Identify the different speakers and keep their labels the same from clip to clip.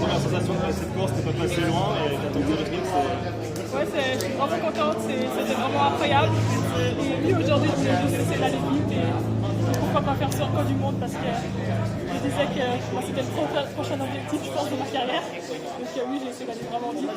Speaker 1: premières sensations de cette course, t'es pas passé loin et t'as tenté le truc,
Speaker 2: Ouais, je suis vraiment contente, c'était vraiment incroyable. Et oui, aujourd'hui, c'est la limite et pourquoi pas faire sur le du monde parce que je disais que moi, c'était le prochain objectif, je pense, de ma carrière. Donc oui, j'ai essayé d'aller vraiment vite.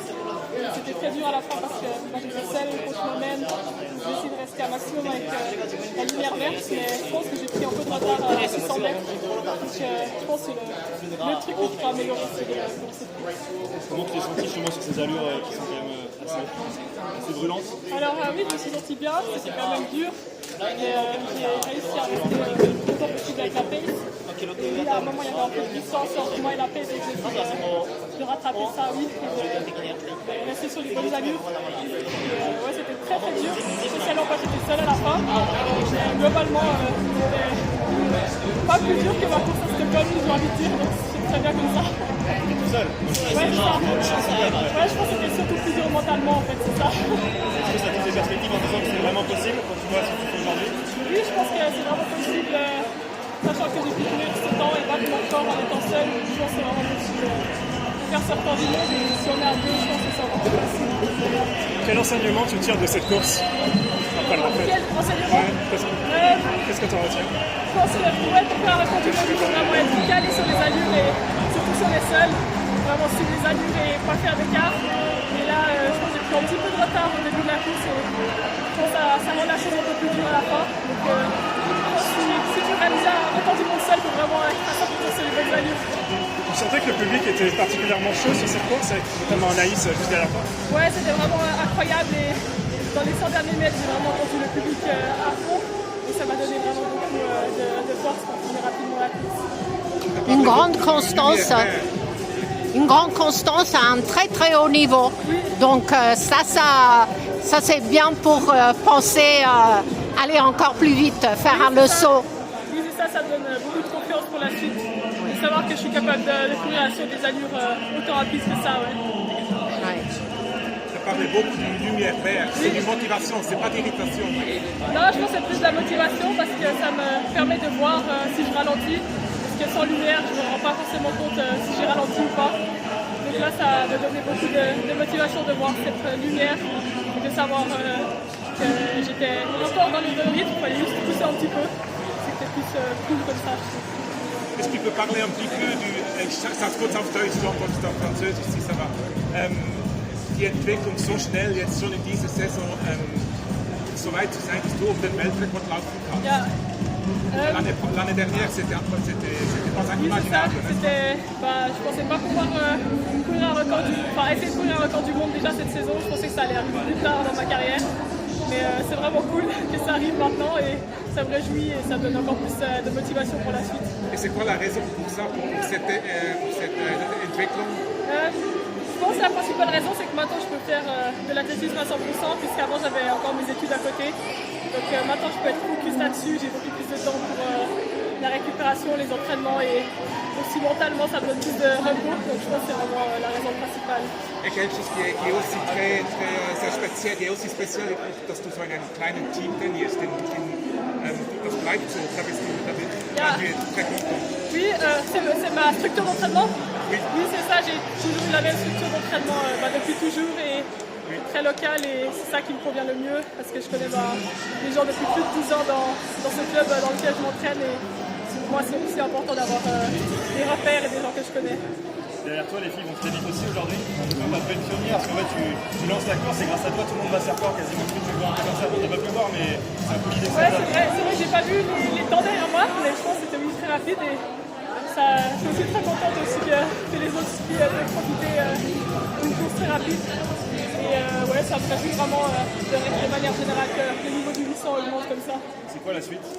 Speaker 2: C'était très dur à la fin parce que moi, j'étais seule, le coach m'emmène. J'ai essayé de rester un maximum avec la lumière verte, mais je pense que j'ai pris un peu de retard à 600 mètres. Donc je pense que c'est le truc que je peux améliorer, c'est de cette course.
Speaker 1: Comment tu t'es senti justement sur ces allures qui sont quand même assez brûlantes?
Speaker 2: Alors oui, je me suis sentie bien, c'était quand même dur. J'ai réussi à rester le temps possible avec la pace. Et oui, à un moment, il y avait un peu de distance entre moi et la pace, et j'ai essayé de rattraper ça, oui, et de rester sur les bonnes allures. Ouais, c'était très très dur, spécialement quand j'étais seule à la fin. Mais globalement, c'était pas plus dur que ma course à Stockholm, je dois envie de dire, donc c'est très bien comme ça.
Speaker 1: Tout seul?
Speaker 2: Ouais, c'est ça. Ouais, je pense que c'était surtout plus dur mentalement, en fait, c'est ça.
Speaker 1: Est-ce que ça t'ouvre des perspectives en disant que c'est vraiment possible quand tu vois ce que tu fais aujourd'hui?
Speaker 2: Oui, je pense que c'est vraiment possible, sachant que j'ai pu courir ce temps et battre mon corps en étant seul. Je pense que c'est vraiment possible de faire ce record du monde. Et si on est à deux, je pense que c'est encore plus facile.
Speaker 1: Quel enseignement tu tires de cette course après le rappel?
Speaker 2: Quel enseignement?
Speaker 1: Qu'est-ce que tu en retiens?
Speaker 2: Je pense que pour être un record du monde, il faut vraiment être calé sur les allures et surtout sur les seuls. Vraiment suivre les allures et pas faire d'écart. Et là, je pense que j'ai pris un petit peu de retard au début de la course. Et je pense que ça rend la chose un peu plus dure à la fin. Donc, si tu réalises un record du monde seul, il faut vraiment être à 100% sur les bonnes allures.
Speaker 1: Tu sentais que le public était particulièrement chaud sur cette course, avec notamment Anaïs jusqu'à la fin?
Speaker 2: Ouais, c'était vraiment incroyable. Et dans les 100 derniers mètres, j'ai vraiment entendu le public à fond. Et ça m'a donné vraiment beaucoup de force pour finir rapidement la course.
Speaker 3: Une grande constance à un très très haut niveau. Donc ça c'est bien pour penser aller encore plus vite, faire le saut.
Speaker 2: Oui, ça donne beaucoup de confiance pour la suite. De savoir que je suis capable de courir sur des allures autant rapides que ça. Ouais.
Speaker 4: Ça parlait beaucoup d'une lumière verte, c'est une motivation, c'est pas d'irritation.
Speaker 2: Non, je pense que c'est plus de la motivation parce que ça me permet de voir si je ralentis. Parce que sans lumière, je ne me rends pas forcément compte si j'ai ralenti ou pas. Donc là, ça me donnait beaucoup de motivation de voir cette lumière et de savoir que j'étais encore dans le bon rythme. Il fallait juste pousser un petit peu. C'était plus cool comme ça.
Speaker 4: Est-ce que tu peux parler un petit peu ça se kurz auf Deutsch, sonst auf Französisch, si ça va. Die Entwicklung so schnell jetzt schon in dieser Saison so weit zu sein, dass du um den Weltrekord laufen kannst.
Speaker 2: Ja.
Speaker 4: L'année dernière, c'était pas inimaginable.
Speaker 2: Je pensais pas pouvoir essayer de courir un record du monde déjà cette saison. Je pensais que ça allait arriver plus tard dans ma carrière. Mais c'est vraiment cool que ça arrive maintenant et ça me réjouit et ça me donne encore plus de motivation pour la suite.
Speaker 4: Et c'est quoi la raison pour ça, pour cette entwicklung?
Speaker 2: Je pense que la principale raison, c'est que maintenant je peux faire de l'athlétisme à 100%, puisqu'avant j'avais encore mes études à côté. Donc maintenant je peux être focus là-dessus, j'ai beaucoup plus de temps pour la récupération, les entraînements et aussi mentalement ça me donne plus de repos. Donc je pense que c'est vraiment la raison principale.
Speaker 4: Et quelque chose qui est aussi très sehr speziell, qui est aussi spécial, dass du so in einem kleinen Team trainierst. Das bleibt so, da bist du très content.
Speaker 2: Oui, c'est ma structure d'entraînement. Oui, c'est ça, j'ai toujours eu la même structure d'entraînement depuis toujours et très locale et c'est ça qui me convient le mieux parce que je connais les gens depuis plus de 10 ans dans ce club dans lequel je m'entraîne et pour moi c'est aussi important d'avoir des repères et des gens que je connais.
Speaker 1: Derrière toi, les filles vont très vite aussi aujourd'hui. On va pas être pionnier parce qu'en fait, tu lances la course et grâce à toi, tout le monde va s'y revoir quasiment tout le temps comme ça. On n'a pas pu voir, mais c'est un peu l'idée.
Speaker 2: Ouais, c'est vrai, j'ai pas vu les temps derrière moi, mais je pense que c'était très rapide et je suis aussi très contente aussi que les autres filles aient profité d'une course très rapide. Et ouais, ça me réjouit vraiment de manière générale que le niveau du 800 augmente comme ça.
Speaker 1: C'est quoi la suite?